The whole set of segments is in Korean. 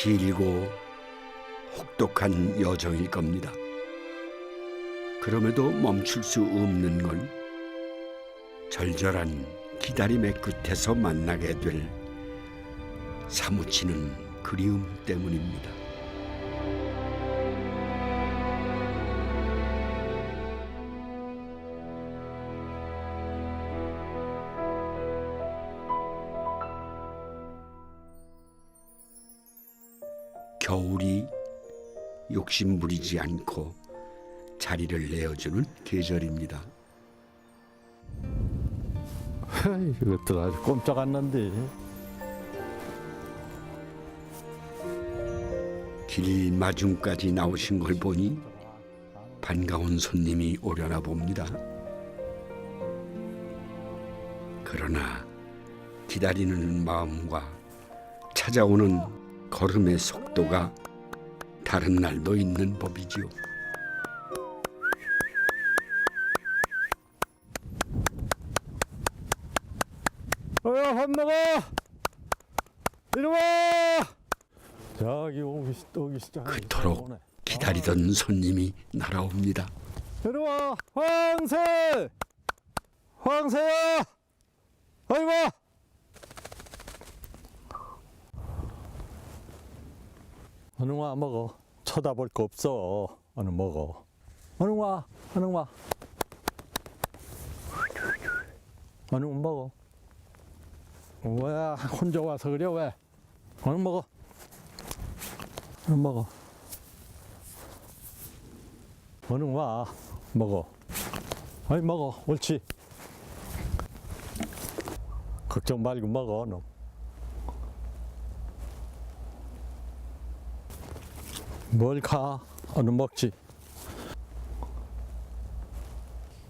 길고 혹독한 여정일 겁니다. 그럼에도 멈출 수 없는 건 절절한 기다림의 끝에서 만나게 될 사무치는 그리움 때문입니다. 겨울이 욕심 부리지 않고 자리를 내어주는 계절입니다. 이것들 아주 꼼짝 않는데. 길 마중까지 나오신 걸 보니 반가운 손님이 오려나 봅니다. 그러나 기다리는 마음과 찾아오는 걸음의 속도가 다른 날도 있는 법이지요. 밥 먹어. 이리 와. 저기 오기 시작. 그토록 기다리던 손님이 날아옵니다. 이리 와. 황새. 황새야. 아이고. 어느 와 먹어. 쳐다볼 거 없어. 어느 먹어. 어느 와. 어느 와. 어느 먹어. 뭐야 혼자 와서 그래 왜? 어느 먹어. 어느 먹어. 어느 와 먹어. 어이 먹어. 옳지. 걱정 말고 먹어 너. 뭘 가? 어느 먹지?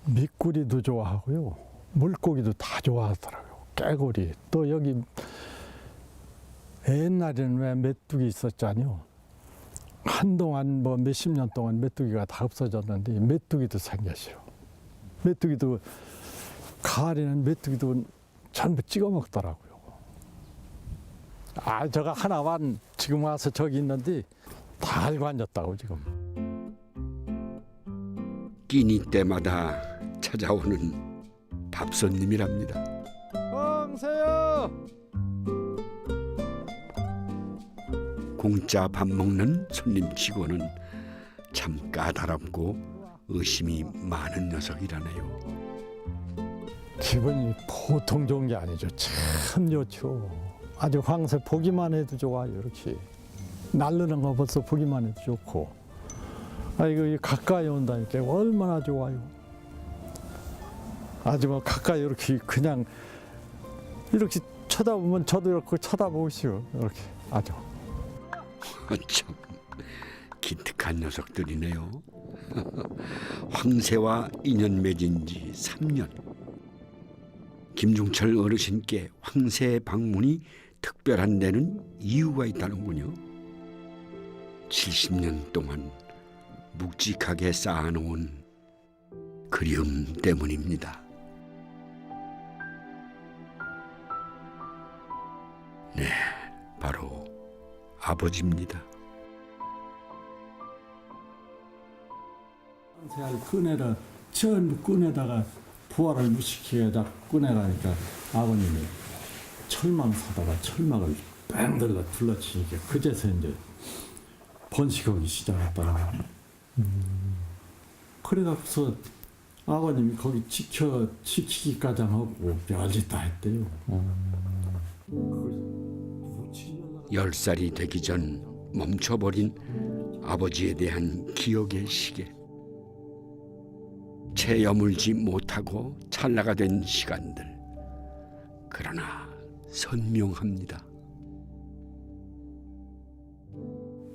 미꾸리도 좋아하고요. 물고기도 다 좋아하더라고요. 깨구리. 또 여기 옛날에는 왜 메뚜기 있었잖아요. 한동안 뭐 몇십 년 동안 메뚜기가 다 없어졌는데 메뚜기도 생겼어요. 메뚜기도 가을에는 메뚜기도 전부 찍어 먹더라고요. 아, 저가 하나만 지금 와서 저기 있는데 다 알고 앉았다고 지금. 끼니 때마다 찾아오는 밥손님이랍니다. 황새야. 공짜 밥 먹는 손님치고는 참 까다롭고 의심이 많은 녀석이라네요. 기분이 보통 좋은 게 아니죠. 참 좋죠. 아주 황새 보기만 해도 좋아요. 이렇게 날르는 거 벌써 보기만 해도 좋고. 아이고 가까이 온다니까 얼마나 좋아요. 아주 뭐 가까이 이렇게 그냥 이렇게 쳐다보면 저도 이렇게 쳐다보시오. 이렇게 아주. 참 기특한 녀석들이네요. 황새와 인연 맺은 지 3년. 김중철 어르신께 황새 방문이 특별한 데는 이유가 있다는군요. 70년 동안 묵직하게 쌓아놓은 그리움 때문입니다. 네, 바로 아버지입니다. 황새알 꺼내라. 전부 꺼내다가 부화를 무시키에다 꺼내라니까 아버님이 철망 사다가 철망을 뺑 들러 둘러치니까 그제서 이제 번식하기 시작했더라고요. 그래갖고서 아버님이 거기 지키기까지 하고 별짓 다 했대요. 10살이 되기 전 멈춰버린 아버지에 대한 기억의 시계. 채 여물지 못하고 찰나가 된 시간들. 그러나 선명합니다.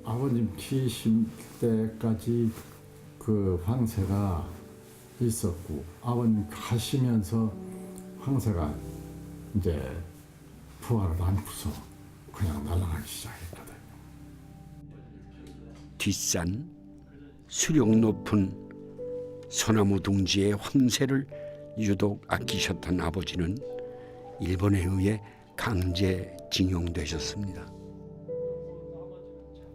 아버님 계신 때까지 그 황새가 있었고 아버님 가시면서 황새가 이제 부활을 안고서 그냥 날아가기 시작했거든요. 뒷산 수령 높은 소나무 둥지의 황새를 유독 아끼셨던 아버지는 일본에 의해 강제 징용되셨습니다.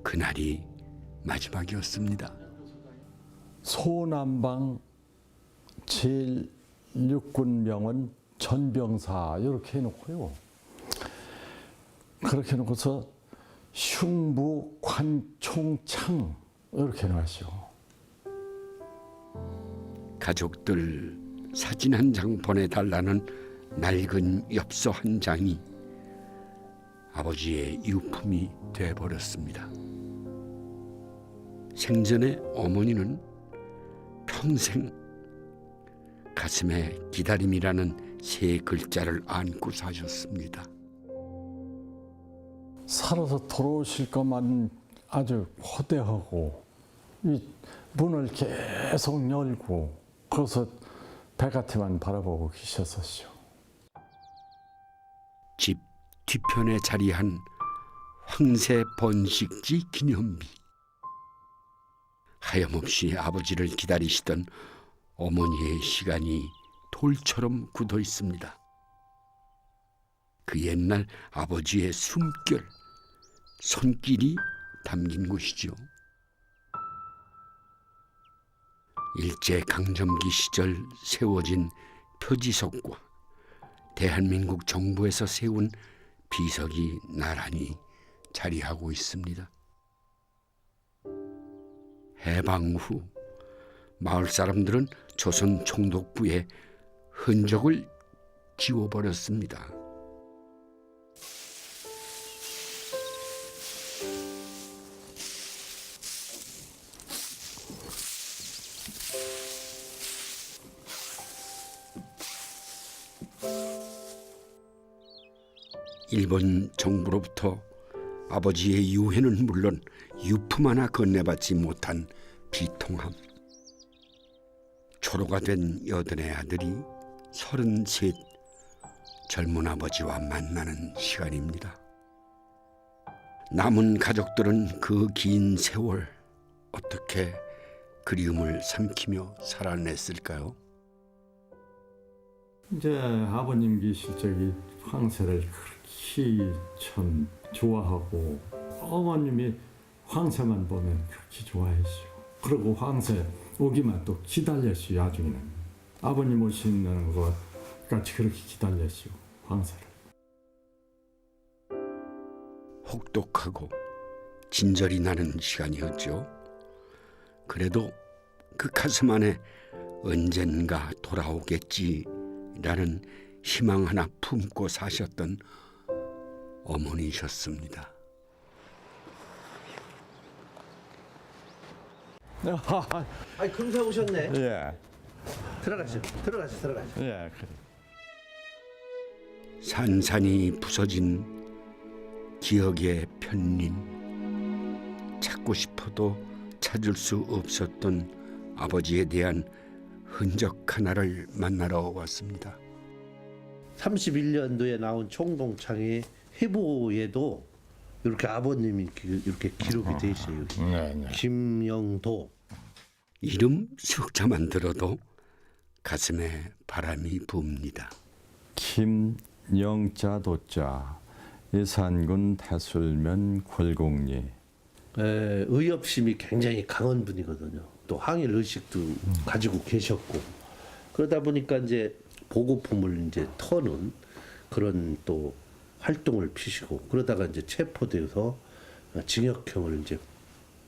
그날이 마지막이었습니다. 소남방 제1육군병원 전병사 이렇게 해놓고요. 그렇게 해놓고서 흉부 관총창 이렇게 해놓으시오. 가족들 사진 한 장 보내달라는 낡은 엽서 한 장이 아버지의 유품이 되어버렸습니다. 생전에 어머니는 평생 가슴에 기다림이라는 세 글자를 안고 사셨습니다. 살아서 돌아오실 것만 아주 호대하고 이 문을 계속 열고 거기서 바깥에만 바라보고 계셨었죠. 집 뒤편에 자리한 황새 번식지 기념비. 하염없이 아버지를 기다리시던 어머니의 시간이 돌처럼 굳어 있습니다. 그 옛날 아버지의 숨결, 손길이 담긴 곳이죠. 일제강점기 시절 세워진 표지석과 대한민국 정부에서 세운 비석이 나란히 자리하고 있습니다. 해방 후 마을 사람들은 조선 총독부의 흔적을 지워버렸습니다. 일본 정부로부터 아버지의 유해는 물론 유품 하나 건네받지 못한 비통함. 초로가 된 여든의 아들이 33, 젊은 아버지와 만나는 시간입니다. 남은 가족들은 그 긴 세월 어떻게 그리움을 삼키며 살아냈을까요? 이제 아버님 계실 적이 황새를 그렇게 참 좋아하고 어머님이 황새만 보면 그렇게 좋아했어요. 그리고 황새 오기만 또 기다렸어요. 나중에는 아버님 오시는 것 같이 그렇게 기다렸어요. 황새를. 혹독하고 진절이 나는 시간이었죠. 그래도 그 가슴 안에 언젠가 돌아오겠지라는 희망 하나 품고 사셨던 어머니셨습니다. 아니 금세 오셨네. 예, 들어가시죠. 예, 그래. 산산이 부서진 기억의 편린. 찾고 싶어도 찾을 수 없었던 아버지에 대한 흔적 하나를 만나러 왔습니다. 31년도에 나온 총동창의 회보에도 이렇게 아버님이 이렇게 기록이 돼 있어요. 여기. 네, 네. 김영도. 이름 석자만 들어도 가슴에 바람이 붑니다. 김영자도자 예산군 태술면 골곡리. 의협심이 굉장히 강한 분이거든요. 또 항일 의식도 가지고 계셨고 그러다 보니까 이제 보고품을 이제 터는 그런 또 활동을 피시고 그러다가 이제 체포돼서 징역형을 이제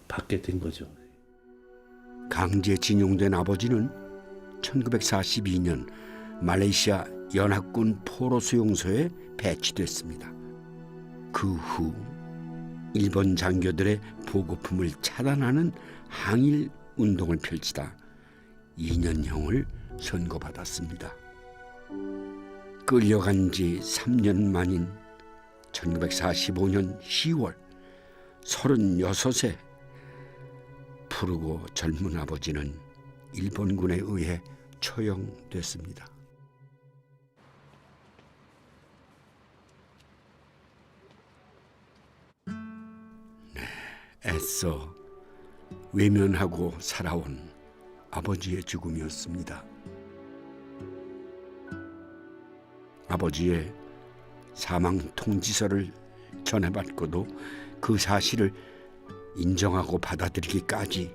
받게 된 거죠. 강제징용된 아버지는 1942년 말레이시아 연합군 포로 수용소에 배치됐습니다. 그 후 일본 장교들의 보고품을 차단하는 항일 운동을 펼치다 2년형을 선고받았습니다. 끌려간 지 3년 만인 1945년 10월 36세 푸르고 젊은 아버지는 일본군에 의해 처형됐습니다. 애써 외면하고 살아온 아버지의 죽음이었습니다. 아버지의 사망 통지서를 전해받고도 그 사실을 인정하고 받아들이기까지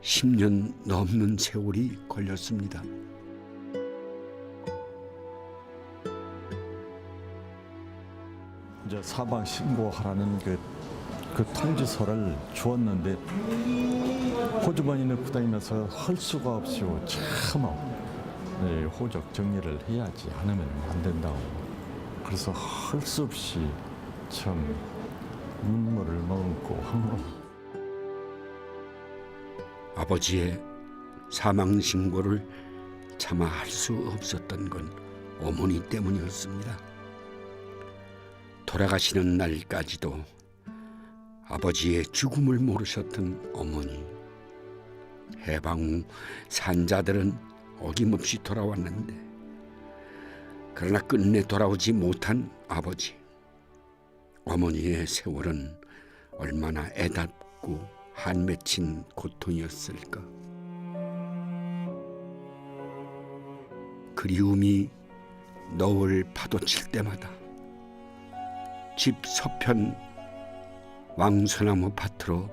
10년 넘는 세월이 걸렸습니다. 이제 사망 신고하라는 그 통지서를 주었는데 호주머니 넣고 다니면서 할 수가 없이요. 참 호적 정리를 해야지 않으면 안 된다고. 그래서 할 수 없이 참 눈물을 머금고 항상 아버지의 사망 신고를 차마 할 수 없었던 건 어머니 때문이었습니다. 돌아가시는 날까지도 아버지의 죽음을 모르셨던 어머니. 해방 후 산자들은 어김없이 돌아왔는데 그러나 끝내 돌아오지 못한 아버지. 어머니의 세월은 얼마나 애답고 한맺힌 고통이었을까. 그리움이 너울 파도칠 때마다 집 서편 왕소나무 밭으로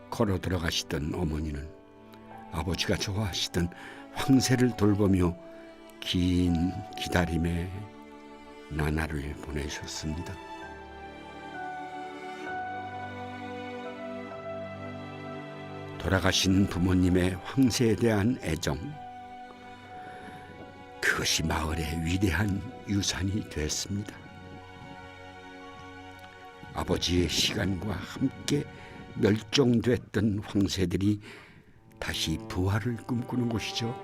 걸어 들어가시던 어머니는 아버지가 좋아하시던 황새를 돌보며 긴 기다림의 나날을 보내셨습니다. 돌아가신 부모님의 황새에 대한 애정, 그것이 마을의 위대한 유산이 됐습니다. 아버지의 시간과 함께 멸종됐던 황새들이 다시 부활을 꿈꾸는 곳이죠.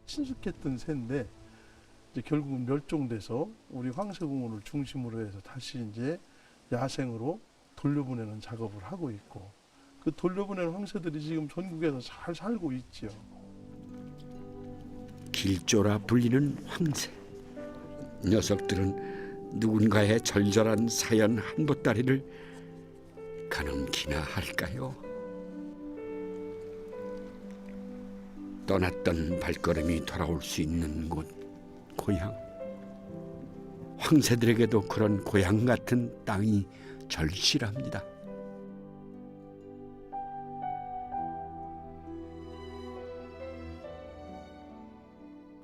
친숙했던 새인데 이제 결국은 멸종돼서 우리 황새공원을 중심으로 해서 다시 이제 야생으로 돌려보내는 작업을 하고 있고, 그 돌려보내는 황새들이 지금 전국에서 잘 살고 있지요. 길조라 불리는 황새. 녀석들은 누군가의 절절한 사연 한 보따리를 가늠키나 할까요? 떠났던 발걸음이 돌아올 수 있는 곳, 고향. 황새들에게도 그런 고향 같은 땅이 절실합니다.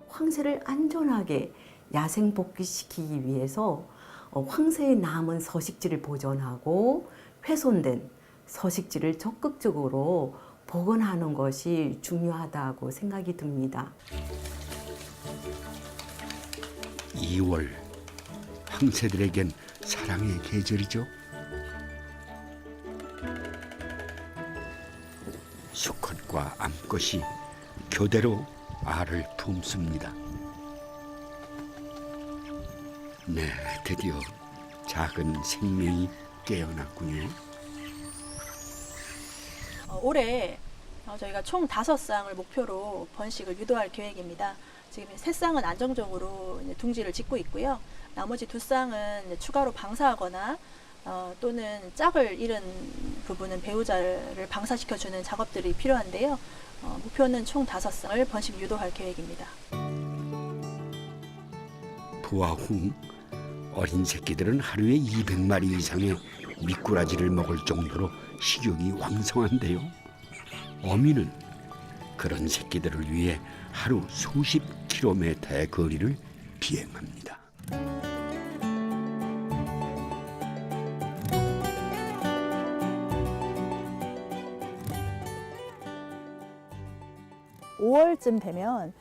황새를 안전하게 야생 복귀시키기 위해서 황새에 남은 서식지를 보존하고 훼손된 서식지를 적극적으로 복원하는 것이 중요하다고 생각이 듭니다. 2월, 황새들에겐 사랑의 계절이죠. 수컷과 암컷이 교대로 알을 품습니다. 네, 드디어 작은 생명이 깨어났군요. 올해 저희가 총 5쌍을 목표로 번식을 유도할 계획입니다. 지금 3쌍은 안정적으로 둥지를 짓고 있고요. 나머지 2쌍은 추가로 방사하거나 또는 짝을 잃은 부분은 배우자를 방사시켜주는 작업들이 필요한데요. 목표는 총 5쌍을 번식 유도할 계획입니다. 부화 후 어린 새끼들은 하루에 200마리 이상의 미꾸라지를 먹을 정도로 식욕이 왕성한데요. 어미는 그런 새끼들을 위해 하루 수십 킬로미터의 거리를 비행합니다. (5월쯤) 되면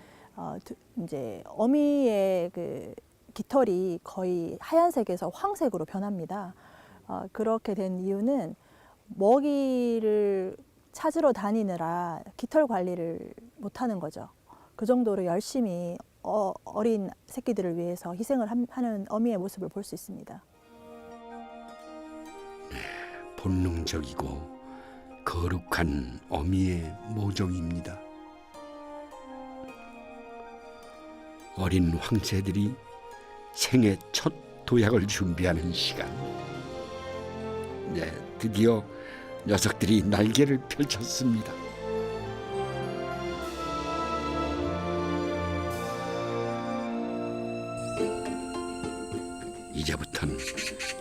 이제 어미의 그 깃털이 거의 하얀색에서 황색으로 변합니다. 그렇게 된 이유는 먹이를 찾으러 다니느라 깃털 관리를 못하는 거죠. 그 정도로 열심히 어린 새끼들을 위해서 희생을 하는 어미의 모습을 볼 수 있습니다. 본능적이고 거룩한 어미의 모종입니다. 어린 황새들이 생애 첫 도약을 준비하는 시간. 네, 드디어 녀석들이 날개를 펼쳤습니다. 이제부터는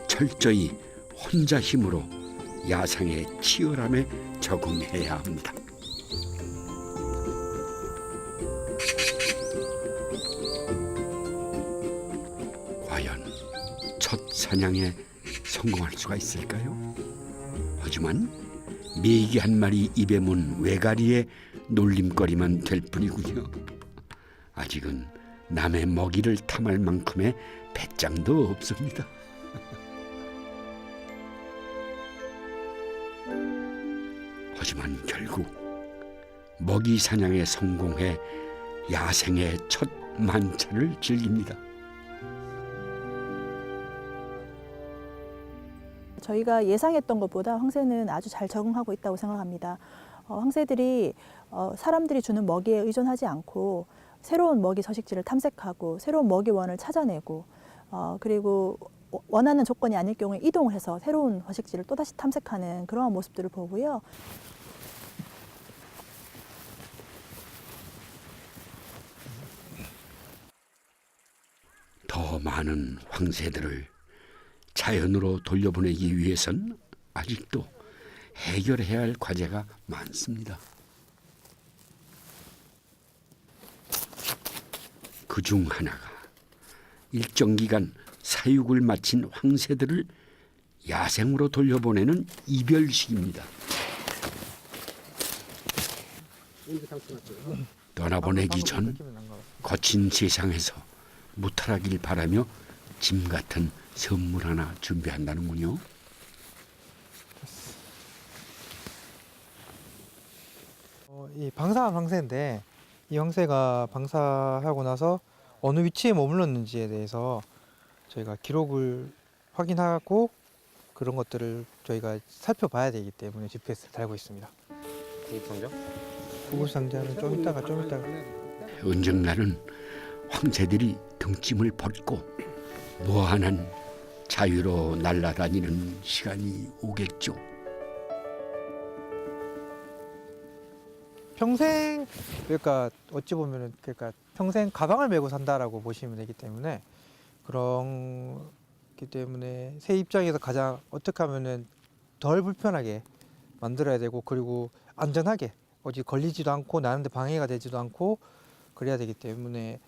철저히 혼자 힘으로 야생의 치열함에 적응해야 합니다. 과연 첫 사냥에 성공할 수가 있을까요? 하지만 메기 한 마리 입에 문 외가리의 놀림거리만 될 뿐이군요. 아직은 남의 먹이를 탐할 만큼의 배짱도 없습니다. 하지만 결국 먹이 사냥에 성공해 야생의 첫 만찬을 즐깁니다. 저희가 예상했던 것보다 황새는 아주 잘 적응하고 있다고 생각합니다. 황새들이 사람들이 주는 먹이에 의존하지 않고 새로운 먹이 서식지를 탐색하고 새로운 먹이원을 찾아내고 그리고 원하는 조건이 아닐 경우에 이동을 해서 새로운 서식지를 또다시 탐색하는 그러한 모습들을 보고요. 더 많은 황새들을 자연으로 돌려보내기 위해선 아직도 해결해야 할 과제가 많습니다. 그중 하나가 일정 기간 사육을 마친 황새들을 야생으로 돌려보내는 이별식입니다. 떠나보내기 전 거친 세상에서 무탈하길 바라며 짐 같은 선물 하나 준비한다는군요. 이 방사한 황새인데 이 황새가 방사하고 나서 어느 위치에 머물렀는지에 대해서 저희가 기록을 확인하고 그런 것들을 저희가 살펴봐야 되기 때문에 GPS를 달고 있습니다. 구급상자는 좀 이따가 언젠가는 황새들이 등짐을 벗고 무한한 자유로 날아다니는 시간이 오겠죠. 평생 그러니까 어찌 보면은 그러니까 평생 가방을 메고 산다라고 보시면 되기 때문에 그렇기 때문에 새 입장에서 가장 어떻게 하면은 덜 불편하게 만들어야 되고 그리고 안전하게 어디 걸리지도 않고 나는데 방해가 되지도 않고 그래야 되기 때문에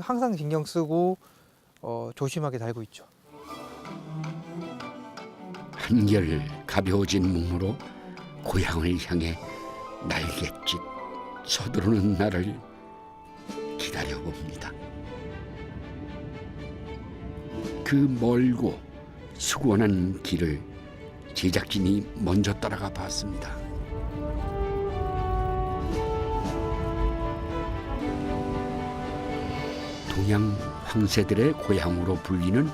항상 신경 쓰고 조심하게 달고 있죠. 한결 가벼워진 몸으로 고향을 향해 날갯짓 서두르는 날을 기다려봅니다. 그 멀고 수고한 길을 제작진이 먼저 따라가 봤습니다. 동양 황새들의 고향으로 불리는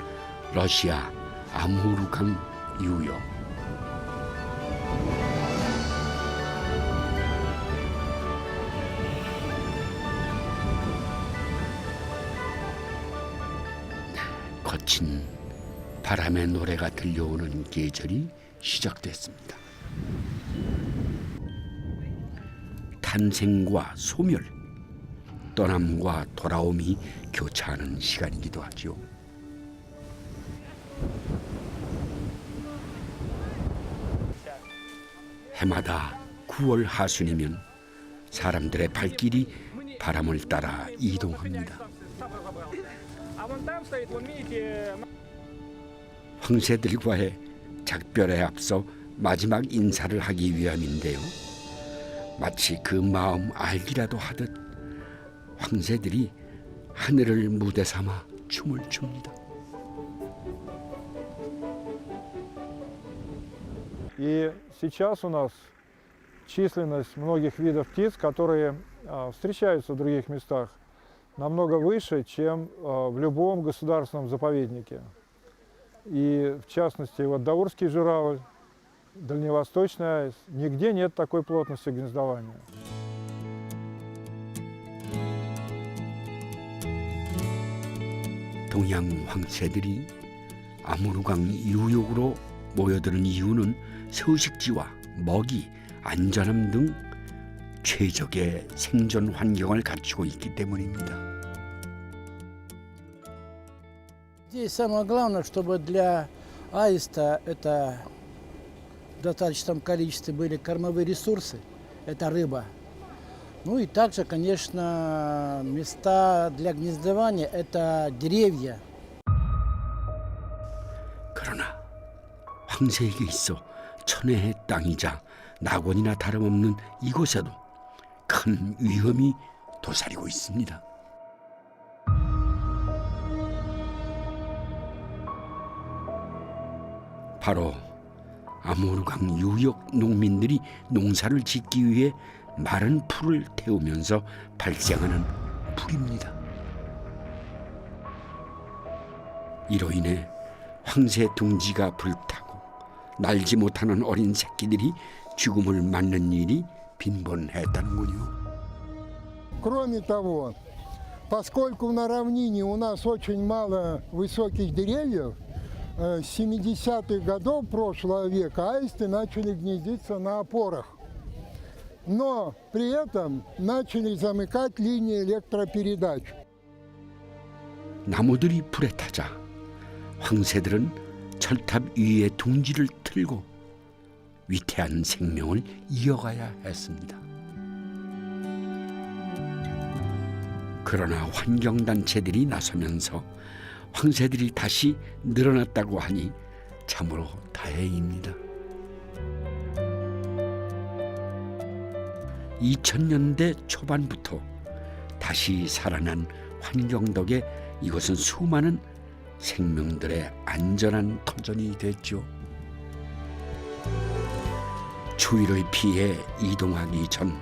러시아 아무르강 유역. 거친 바람의 노래가 들려오는 계절이 시작됐습니다. 탄생과 소멸, 떠남과 돌아옴이 교차하는 시간이기도 하죠. 해마다 9월 하순이면 사람들의 발길이 바람을 따라 이동합니다. 황새들과의 작별에 앞서 마지막 인사를 하기 위함인데요. 마치 그 마음 알기라도 하듯 황새들이 하늘을 무대 삼아 춤을 춥니다. И сейчас у нас численность многих видов птиц, которые встречаются в других местах, намного выше, чем в любом государственном заповеднике. И в частности, вот даурский журавль, дальневосточная ась, нигде нет такой плотности гнездования. 동양 황새들이 아무르강 유역으로 모여드는 이유는 서식지와 먹이, 안전함 등 최적의 생존 환경을 갖추고 있기 때문입니다. Здесь самое главное, чтобы для аиста это в достаточном количестве были кормовые ресурсы, это рыба. Ну и также, конечно, места для гнездования – это деревья. 그러나 황새에게 있어 천혜의 땅이자 낙원이나 다름없는 이곳에도 큰 위험이 도사리고 있습니다. 바로 아모르강 유역 농민들이 농사를 짓기 위해 마른 풀을 태우면서 발생하는 불입니다. 이로 인해 황새 둥지가 불타고 날지 못하는 어린 새끼들이 죽음을 맞는 일이 빈번했다는군요. Кроме того, поскольку на равнине у нас очень мало высоких деревьев, с 70-х годов прошлого века аисты начали гнездиться на опорах. Но при этом начали замыкать линии электропередач. 나무들이 불에 타자 황새들은 철탑 위에 둥지를 틀고 위태한 생명을 이어가야 했습니다. 그러나 환경단체들이 나서면서 황새들이 다시 늘어났다고 하니 참으로 다행입니다. 2000년대 초반부터 다시 살아난 환경 덕에 이곳은 수많은 생명들의 안전한 터전이 됐죠. 추위를 피해 이동하기 전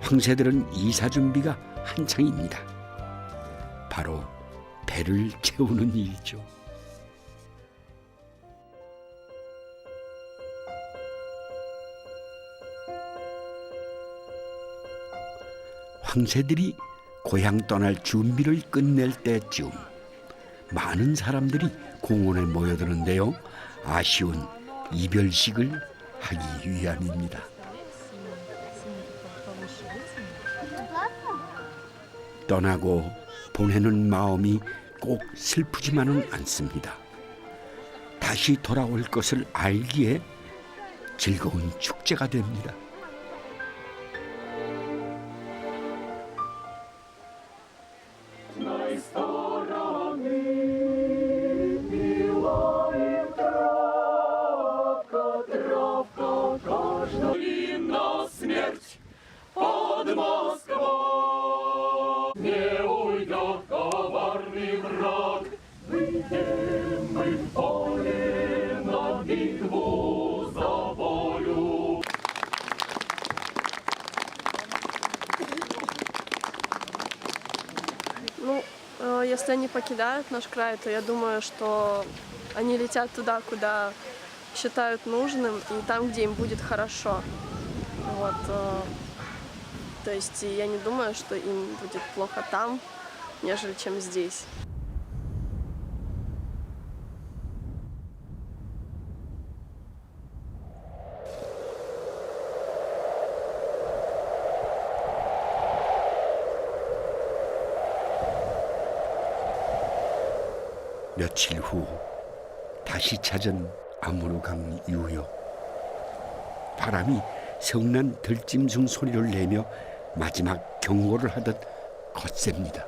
황새들은 이사 준비가 한창입니다. 바로 배를 채우는 일이죠. 황새들이 고향 떠날 준비를 끝낼 때쯤 많은 사람들이 공원에 모여드는데요. 아쉬운 이별식을 하기 위함입니다. 떠나고 보내는 마음이 꼭 슬프지만은 않습니다. 다시 돌아올 것을 알기에 즐거운 축제가 됩니다. Если они покидают наш край, то я думаю, что они летят туда, куда считают нужным, и там, где им будет хорошо. Вот. То есть я не думаю, что им будет плохо там, нежели чем здесь. 며칠 후 다시 찾은 아모르강 유역. 바람이 성난 들짐승 소리를 내며 마지막 경고를 하듯 거셉니다.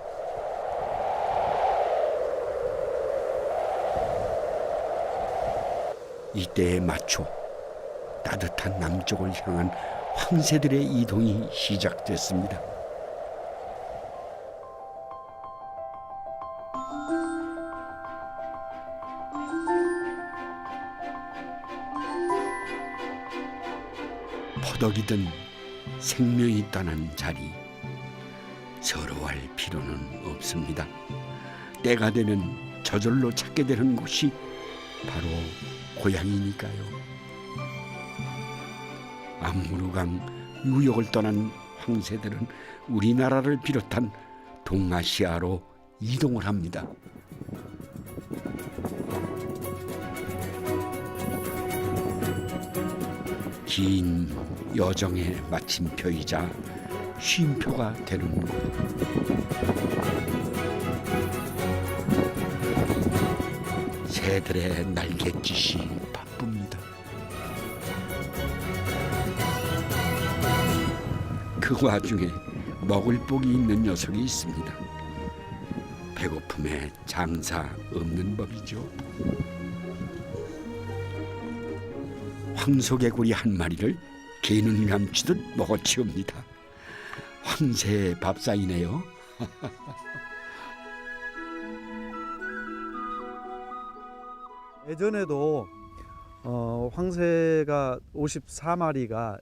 이때에 맞춰 따뜻한 남쪽을 향한 황새들의 이동이 시작됐습니다. 퍼덕이든 생명이 떠난 자리, 서러워할 필요는 없습니다. 때가 되면 저절로 찾게 되는 곳이 바로 고향이니까요. 아모르강 유역을 떠난 황새들은 우리나라를 비롯한 동아시아로 이동을 합니다. 긴 여정의 마침표이자 쉼표가 되는 곳. 새들의 날갯짓이 바쁩니다. 그 와중에 먹을 복이 있는 녀석이 있습니다. 배고픔에 장사 없는 법이죠. 황소개구리 한 마리를 개는 감추듯 먹어치웁니다. 황새의 밥상이네요. 예전에도 황새가 54마리가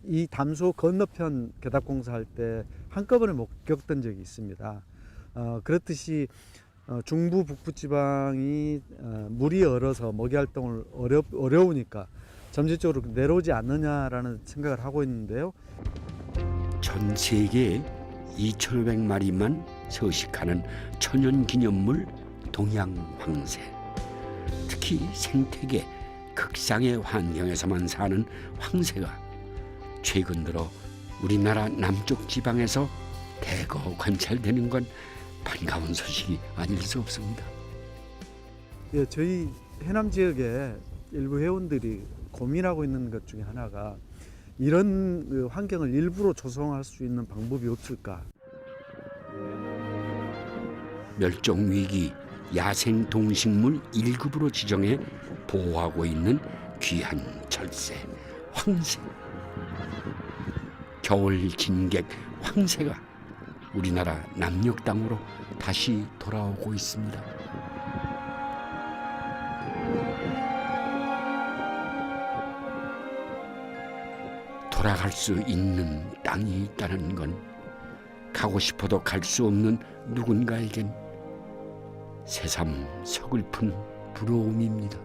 이 담소 건너편 개답공사할 때 한꺼번에 목격된 적이 있습니다. 그렇듯이 중부 북부 지방이 물이 얼어서 먹이 활동을 어려우니까 점진적으로 내려오지 않느냐라는 생각을 하고 있는데요. 전 세계에 2,500마리만 서식하는 천연기념물 동양황새. 특히 생태계 극상의 환경에서만 사는 황새가 최근 들어 우리나라 남쪽 지방에서 대거 관찰되는 건 반가운 소식이 아닐 수 없습니다. 예, 저희 해남 지역에 일부 회원들이 고민하고 있는 것 중에 하나가 이런 환경을 일부러 조성할 수 있는 방법이 없을까. 멸종위기 야생동식물 1급으로 지정해 보호하고 있는 귀한 철새 황새. 겨울 진객 황새가 우리나라 남녘 땅으로 다시 돌아오고 있습니다. 돌아갈 수 있는 땅이 있다는 건 가고 싶어도 갈 수 없는 누군가에겐 새삼 서글픈 부러움입니다.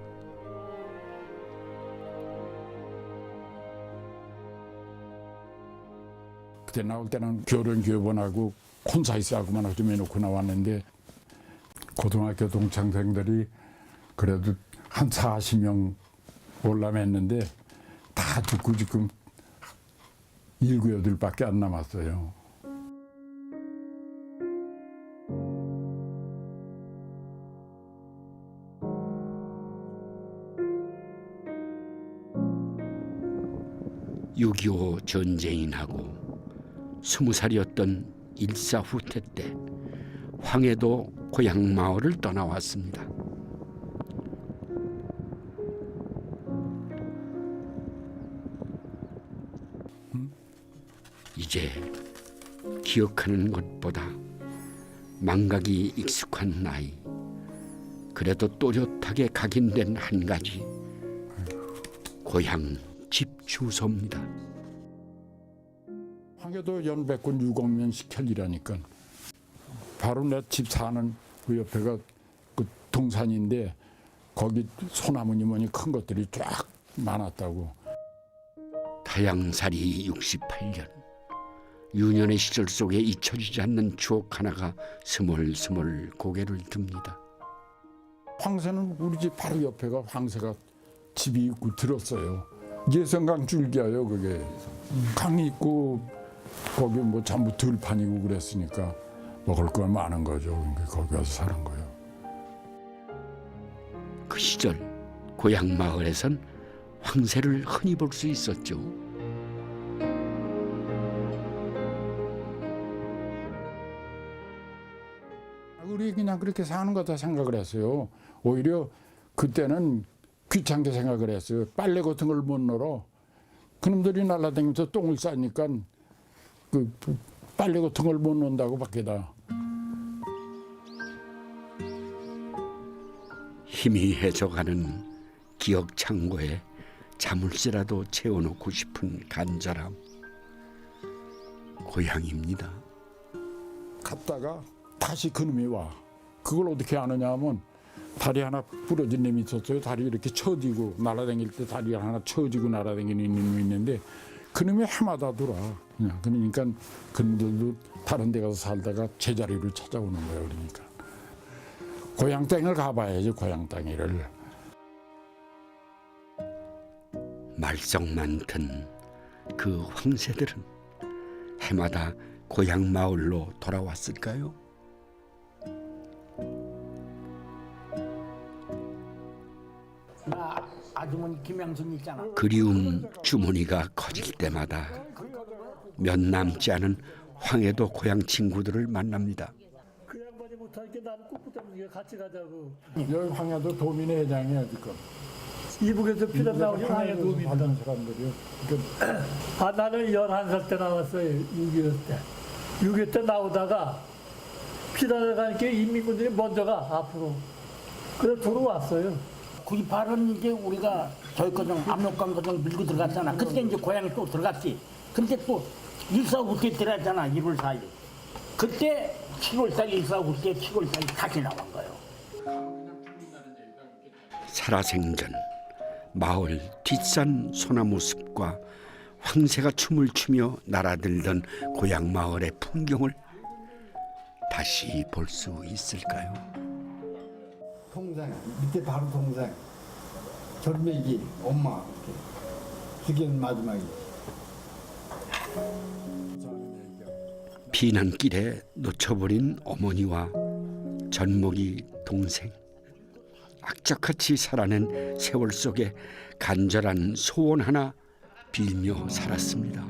그때 나올 때는 결혼 교번하고 콘사이스하고만 좀 해놓고 나왔는데 고등학교 동창생들이 그래도 한 40명 올라맸는데 다 죽고 지금 7, 8밖에 안 남았어요. (6.25) 전쟁이 나고 20살이었던 일사후퇴 때 황해도 고향 마을을 떠나왔습니다. 이제 기억하는 것보다 망각이 익숙한 나이, 그래도 또렷하게 각인된 한 가지, 고향 집 주소입니다. 황해도 연백군 유곡면 식혈이라니까 바로 내 집 사는 그 옆에가 그 동산인데 거기 소나무니 뭐니 큰 것들이 쫙 많았다고. 타양살이 68년, 유년의 시절 속에 잊혀지지 않는 추억 하나가 스멀스멀 고개를 듭니다. 황새는 우리 집 바로 옆에가 황새가 집이 있고 들었어요. 예성강 줄기예요 그게. 강이 있고 거기 뭐 전부 들판이고 그랬으니까 먹을 건 많은 거죠. 그러니까 거기 가서 사는 거예요. 그 시절 고향 마을에선 황새를 흔히 볼 수 있었죠. 우리 그냥 그렇게 사는 거다 생각을 했어요. 오히려 그때는 귀찮게 생각을 했어요. 빨래 같은 걸 못 널어. 그놈들이 날아다니면서 똥을 싸니까 그 빨래 같은 걸 못 논다고 밖에다. 희미해져가는 기억 창고에 자물쇠라도 채워놓고 싶은 간절함. 고향입니다. 갔다가 다시 그놈이 와. 그걸 어떻게 아느냐 하면 다리 하나 부러진 놈이 있었어요. 다리 이렇게 처지고 날아다닐 때 다리 하나 처지고 날아다니는 놈이 있는데 그놈이 해마다 돌아. 그러니까 그놈들도 다른 데 가서 살다가 제자리를 찾아오는 거예요. 그러니까 고향 땅을 가봐야지. 고향 땅을. 말썽 많던 그 황새들은 해마다 고향 마을로 돌아왔을까요? 아주머니 김양순 있잖아. 그리움 주머니가 커질 때마다 몇 남지 않은 황해도 고향 친구들을 만납니다. 그 양반이 못하니까 나는 꿋꿋하면 같이 가자고. 여기 황해도 도민회 회장이야 지금. 이북에서 피난 나오신 황해 도민 하던 사람들이요. 그러니까 나는 11살 때 나왔어요. 6.25 때. 6.25 때 나오다가 피난을 가니까 인민군들이 먼저 가 앞으로. 그래서 들어왔어요. 98은 이제 우리가 저희 거정 압록강 거정 밀고 들어갔잖아. 그때 이제 고향에 또 들어갔지. 근데 또 1.4.9때 들어갔잖아. 1월 4일. 그때 7월달 1.4.9때 7월달 다시 나온 거예요. 살아생전 마을 뒷산 소나무 숲과 황새가 춤을 추며 날아들던 고향 마을의 풍경을 다시 볼 수 있을까요? 동생 밑에 바로 동생 절매기 엄마 죽인 마지막에 피난길에 놓쳐버린 어머니와 젖먹이 동생, 악착같이 살아낸 세월 속에 간절한 소원 하나 빌며 살았습니다.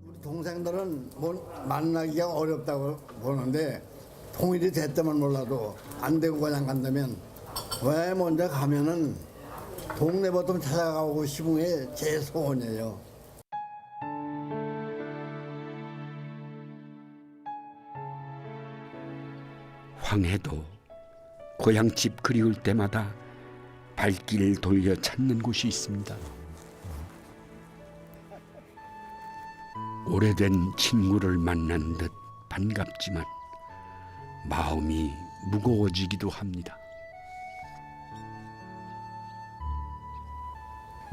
우리 동생들은 뭐 만나기가 어렵다고 보는데 통일이 됐다면 몰라도 안 되고 그냥 간다면 왜 먼저 가면은 동네부터 찾아가고 싶은 게 제 소원이에요. 황해도 고향집 그리울 때마다 발길 돌려 찾는 곳이 있습니다. 오래된 친구를 만난 듯 반갑지만 마음이 무거워지기도 합니다.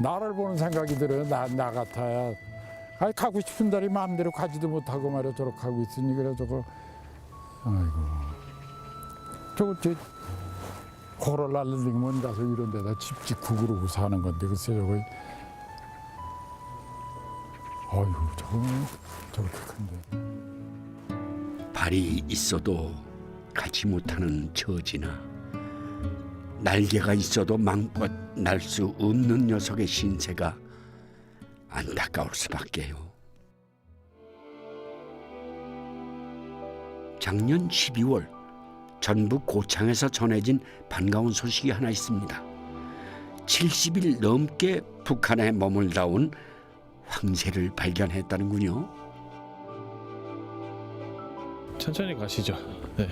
나를 보는 생각이 들어요. 나 같아야. 아니, 가고 싶은 자리 마음대로 가지도 못하고 말이야. 저렇게 하고 있으니 그래 저거. 아이고. 저거 걸어 날리면 가서 이런 데다 집 짓고 그러고 사는 건데 글쎄 저거. 아이고 저렇게 큰데. 발이 있어도 가지 못하는 처지나 날개가 있어도 마음껏 날 수 없는 녀석의 신세가 안타까울 수밖에요. 작년 12월 전북 고창에서 전해진 반가운 소식이 하나 있습니다. 70일 넘게 북한에 머물다 온 황새를 발견했다는군요. 천천히 가시죠. 네.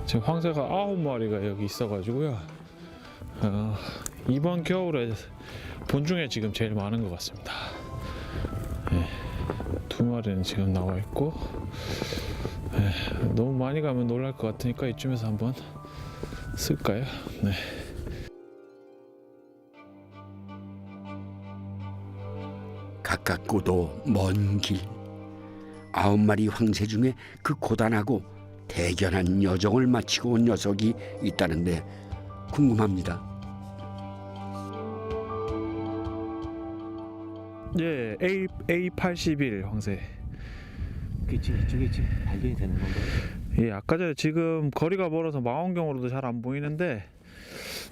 지금 황새가 9마리가 여기 있어가지고요. 이번 겨울에 본 중에 지금 제일 많은 것 같습니다. 네. 2마리는 지금 나와 있고, 네. 너무 많이 가면 놀랄 것 같으니까 이쯤에서 한번 쓸까요? 네. 가깝고도 먼 길. 9마리 황새 중에 그 고단하고 대견한 여정을 마치고 온 녀석이 있다는데 궁금합니다. 예, A81 황새. 저게 지금 발견이 되는 건가요? 예, 아까 전에 지금 거리가 멀어서 망원경으로도 잘 안 보이는데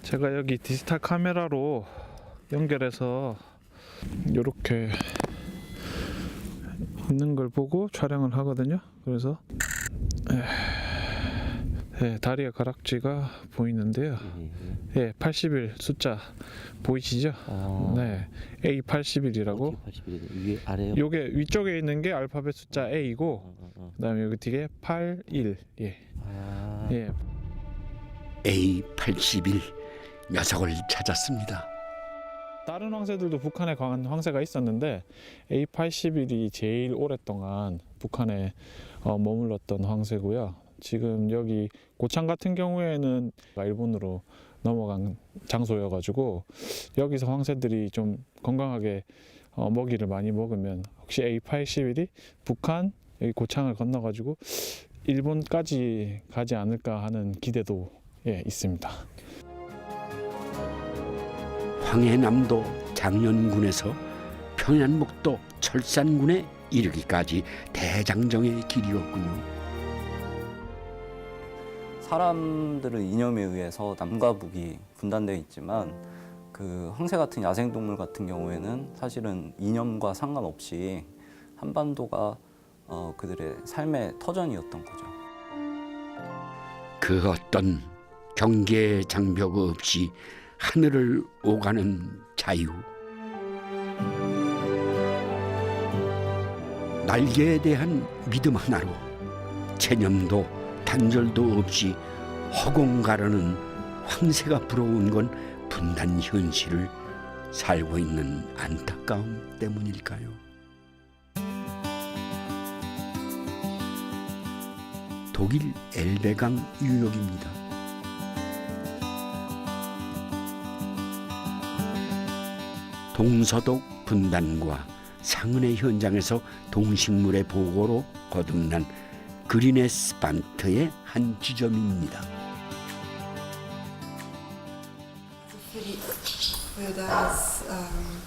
제가 여기 디지털 카메라로 연결해서 이렇게 있는 걸 보고 촬영을 하거든요. 그래서 네, 다리의 가락지가 보이는데요. 예, 81 숫자 보이시죠? 네, A81이라고. 위에 아래요? 요게 위쪽에 있는 게 알파벳 숫자 A이고, 그다음에 여기 뒤에 81. 예. 예. A81 녀석을 찾았습니다. 다른 황새들도 북한에 강한 황새가 있었는데 A81이 제일 오랫동안 북한에 머물렀던 황새고요. 지금 여기 고창 같은 경우에는 일본으로 넘어간 장소여가지고 여기서 황새들이 좀 건강하게 먹이를 많이 먹으면 혹시 A81이 북한 여기 고창을 건너가지고 일본까지 가지 않을까 하는 기대도 있습니다. 황해남도 장년군에서 평안북도 철산군에 이르기까지 대장정의 길이었군요. 사람들의 이념에 의해서 남과 북이 분단되어 있지만 그 황새 같은 야생동물 같은 경우에는 사실은 이념과 상관없이 한반도가 그들의 삶의 터전이었던 거죠. 그 어떤 경계 장벽 없이 하늘을 오가는 자유. 날개에 대한 믿음 하나로 체념도 단절도 없이 허공 가르는 황새가 부러운 건 분단 현실을 살고 있는 안타까움 때문일까요? 독일 엘베강 유역입니다. 동서독 분단과 상흔의 현장에서 동식물의 보고로 거듭난 그리네스 반트의 한 지점입니다.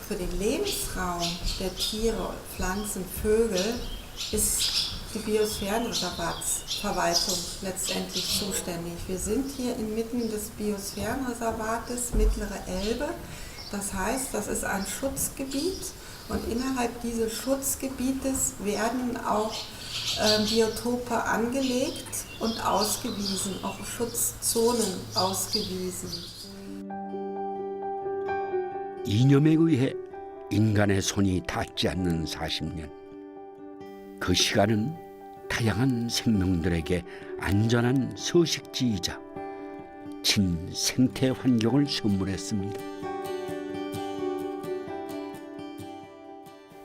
Für den Lebensraum der Tiere, Pflanzen, Vögel ist die Biosphärenreservatsverwaltung letztendlich zuständig. Wir sind hier inmitten des Biosphärenreservates Mittlere Elbe. Das heißt, das ist ein Schutzgebiet und innerhalb dieses Schutzgebietes werden auch Biotope angelegt und ausgewiesen, auch Schutzzonen ausgewiesen. 이념에 의해 인간의 손이 닿지 않는 40년. 그 시간은 다양한 생명들에게 안전한 서식지이자 친생태 환경을 선물했습니다.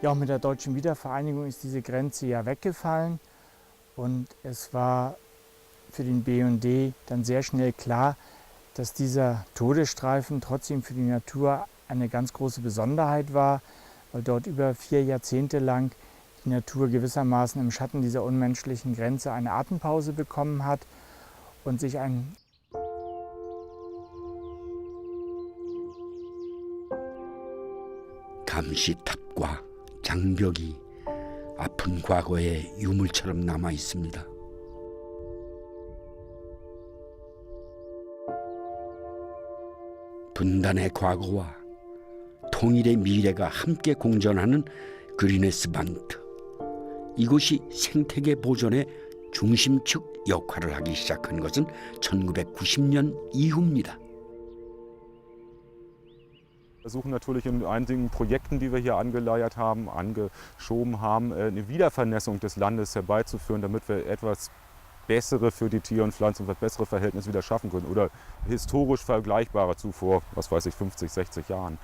Ja, mit der deutschen Wiedervereinigung ist diese Grenze ja weggefallen und es war für den BND dann sehr schnell klar, dass dieser Todesstreifen trotzdem für die Natur eine ganz große Besonderheit war, weil dort über 4 Jahrzehnte lang die Natur gewissermaßen im Schatten dieser unmenschlichen Grenze eine Atempause bekommen hat und sich ein 감시탑과 장벽이 아픈 과거의 유물처럼 남아 있습니다. 분단의 과거와 통일의 미래가 함께 공존하는 그리네스 반트. 이곳이 생태계 보존의 중심축 역할을 하기 시작한 것은 1990년 이후입니다. Wir versuchen natürlich in einigen Projekten, die wir hier angeleiert haben, angeschoben haben, eine Wiedervernässung des Landes herbeizuführen, damit wir etwas bessere für die Tier- und Pflanzenwelt, bessere Verhältnisse wieder schaffen können oder historisch vergleichbare zu vor, was weiß ich, 50, 60 Jahren.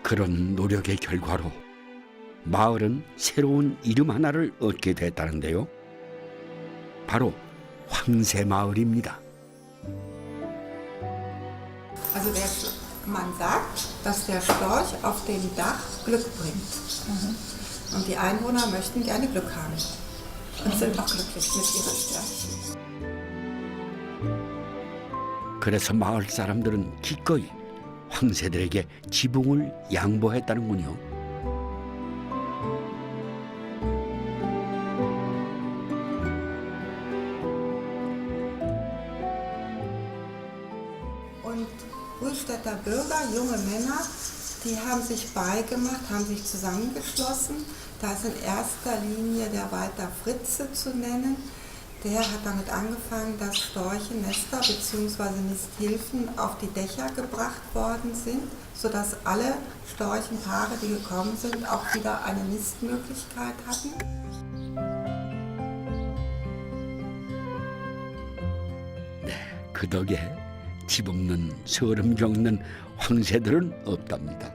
그런 노력의 결과로 마을은 새로운 이름 하나를 얻게 됐다는데요. 바로 황새마을입니다. Also man sagt, dass der Storch auf dem Dach Glück bringt. Und die Einwohner möchten gerne Glück haben und sind auch glücklich mit ihren Störchen. 그래서 마을 사람들은 기꺼이 황새들에게 지붕을 양보했다는군요. Und Rühlstädter Bürger, junge Männer, die haben sich beigemacht, haben sich zusammengeschlossen. Da ist in erster Linie der Walter Fritze zu nennen. Der hat damit angefangen, dass Storchennester bzw. Nisthilfen auf die Dächer gebracht worden sind, sodass alle Storchenpaare, die gekommen sind, auch wieder eine Nistmöglichkeit hatten. 그 덕에 집 없는 서름 겪는 황새들은 없답니다.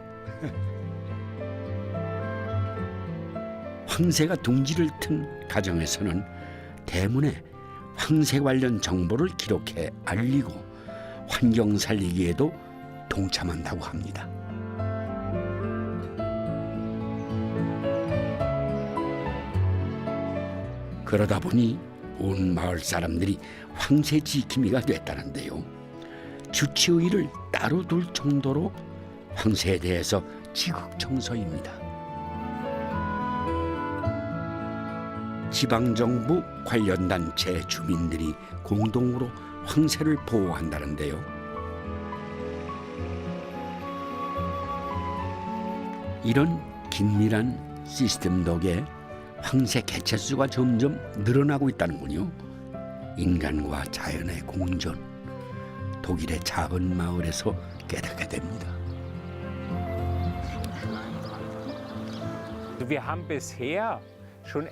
황새가 둥지를 튼 가정에서는 대문에 황새 관련 정보를 기록해 알리고 환경 살리기에도 동참한다고 합니다. 그러다 보니 온 마을 사람들이 황새 지킴이가 됐다는데요. 주치의를 따로 둘 정도로 황새에 대해서 지극정성입니다. 지방정부 관련 단체 주민들이 공동으로 황새를 보호한다는데요. 이런 긴밀한 시스템 덕에 황새 개체수가 점점 늘어나고 있다는군요. 인간과 자연의 공존, 독일의 작은 마을에서 깨닫게 됩니다. Wir haben bisher schon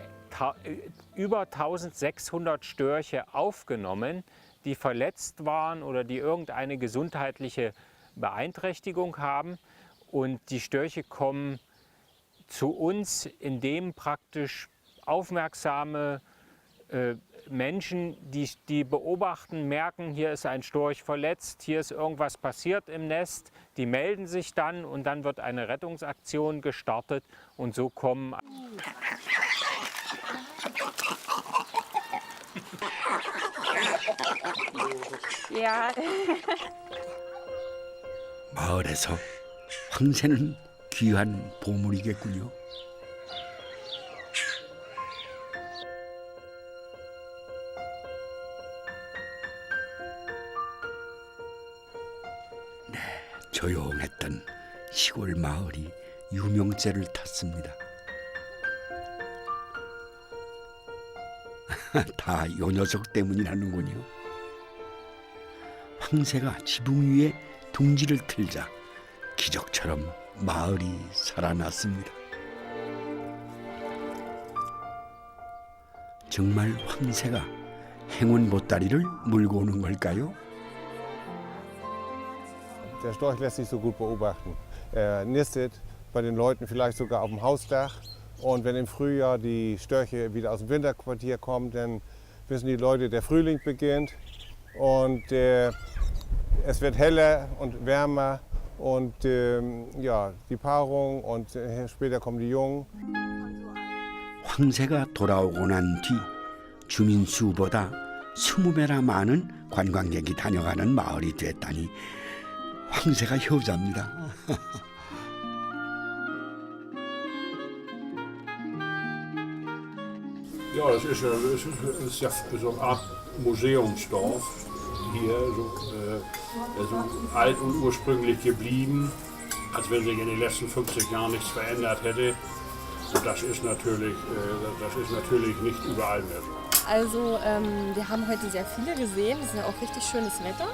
über 1600 Störche aufgenommen, die verletzt waren oder die irgendeine gesundheitliche Beeinträchtigung haben. Und die Störche kommen zu uns, indem praktisch aufmerksame Menschen, die beobachten, merken, hier ist ein Storch verletzt, hier ist irgendwas passiert im Nest, die melden sich dann und dann wird eine Rettungsaktion gestartet und so kommen. Ja. 마을에서 황새는 귀한 보물이겠군요. 네, 조용했던 시골 마을이 유명세를 탔습니다. 다 요 녀석 때문이라는군요. 황새가 지붕 위에 둥지를 틀자 기적처럼 마을이 살아났습니다. 정말 황새가 행운 보따리를 물고 오는 걸까요? Der Storch lässt sich so gut beobachten. Er nistet bei den Leuten vielleicht sogar auf dem Hausdach. Und wenn im Frühjahr die Störche wieder aus dem Winterquartier kommen, dann wissen die Leute, der Frühling beginnt. Und es wird heller und wärmer. Und ja, die Paarung und später kommen die Jungen. 황새가 돌아오고 난 뒤 주민 수보다 20배나 많은 관광객이 다녀가는 마을이 됐다니 황새가 효자입니다. Ja, das ist ja so eine Art Museumsdorf hier, so alt und ursprünglich geblieben, als wenn sich in den letzten 50 Jahren nichts verändert hätte. Und das ist natürlich nicht überall mehr so. Also wir haben heute sehr viele gesehen, es ist ja auch richtig schönes Wetter.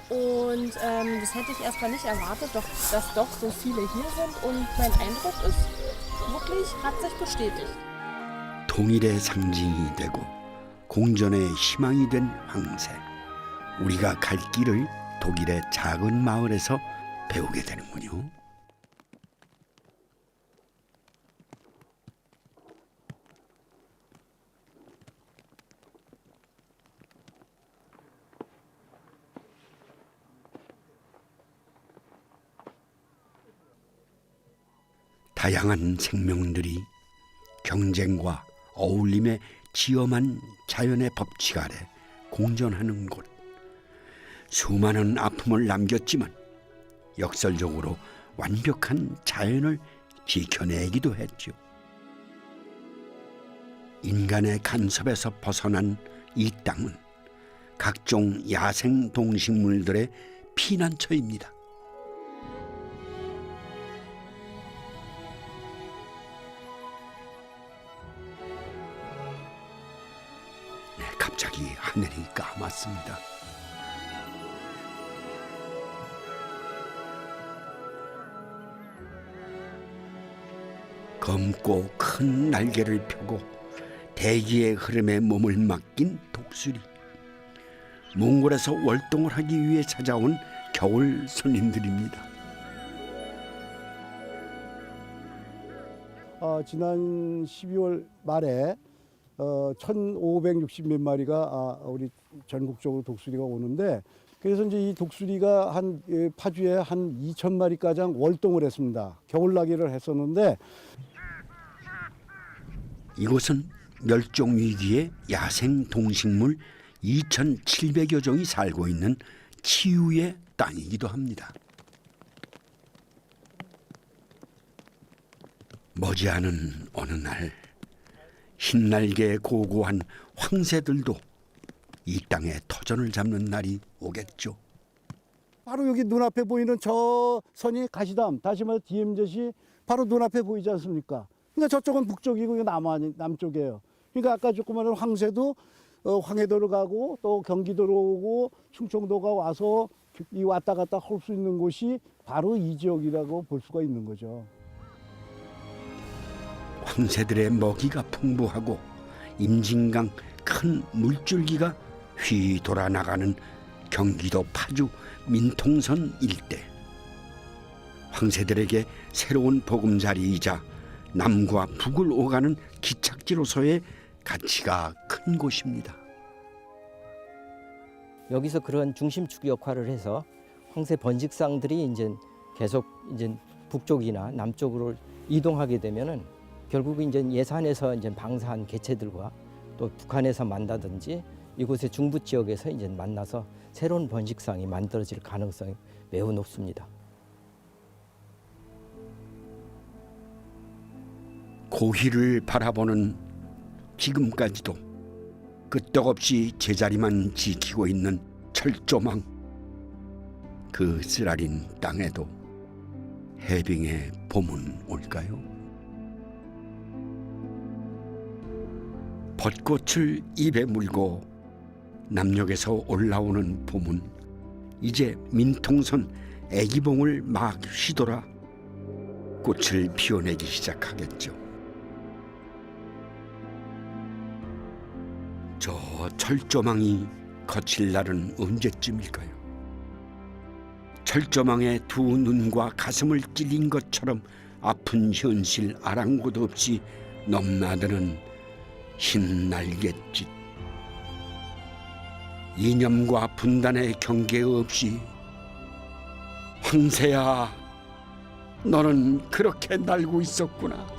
Und das hätte ich erstmal nicht erwartet, dass doch so viele hier sind. Und mein Eindruck ist wirklich, hat sich bestätigt. 통일의 상징이 되고 공존의 희망이 된 황새. 우리가 갈 길을 독일의 작은 마을에서 배우게 되는군요. 다양한 생명들이 경쟁과 어울림에 지엄한 자연의 법칙 아래 공존하는 곳. 수많은 아픔을 남겼지만 역설적으로 완벽한 자연을 지켜내기도 했죠. 인간의 간섭에서 벗어난 이 땅은 각종 야생 동식물들의 피난처입니다. 갑자기 하늘이 까맣습니다. 검고 큰 날개를 펴고 대기의 흐름에 몸을 맡긴 독수리. 몽골에서 월동을 하기 위해 찾아온 겨울 손님들입니다. 지난 12월 말에 1,560몇 마리가 우리 전국적으로 독수리가 오는데, 그래서 이제 이 독수리가 한 파주에 한 2,000마리 가량 월동을 했습니다. 겨울나기를 했었는데, 이곳은 멸종 위기의 야생 동식물 2,700여 종이 살고 있는 치유의 땅이기도 합니다. 머지않은 어느 날 흰날개에 고고한 황새들도 이 땅에 터전을 잡는 날이 오겠죠. 바로 여기 눈앞에 보이는 저 선이 가시담, 다시 말해 DMZ이 바로 눈앞에 보이지 않습니까? 그러니까 저쪽은 북쪽이고 이거 남쪽이에요. 그러니까 아까 조그마한 황새도 황해도로 가고 또 경기도로 오고 충청도가 와서 이 왔다 갔다 할 수 있는 곳이 바로 이 지역이라고 볼 수가 있는 거죠. 황새들의 먹이가 풍부하고 임진강 큰 물줄기가 휘 돌아나가는 경기도 파주 민통선 일대. 황새들에게 새로운 보금자리이자 남과 북을 오가는 기착지로서의 가치가 큰 곳입니다. 여기서 그런 중심축 역할을 해서 황새 번식상들이 이제 계속 이제 북쪽이나 남쪽으로 이동하게 되면은 결국 이제 예산에서 이제 방사한 개체들과 또 북한에서 만나든지 이곳의 중부 지역에서 이제 만나서 새로운 번식상이 만들어질 가능성이 매우 높습니다. 고희를 바라보는 지금까지도 끄떡없이 제자리만 지키고 있는 철조망. 그 쓰라린 땅에도 해빙의 봄은 올까요? 벚꽃을 입에 물고 남녘에서 올라오는 봄은 이제 민통선 애기봉을 막 휘돌아 꽃을 피워내기 시작하겠죠. 저 철조망이 거칠 날은 언제쯤일까요? 철조망의 두 눈과 가슴을 찔린 것처럼 아픈 현실 아랑곳 없이 넘나드는 흰 날갯짓. 이념과 분단의 경계 없이 황새야, 너는 그렇게 날고 있었구나.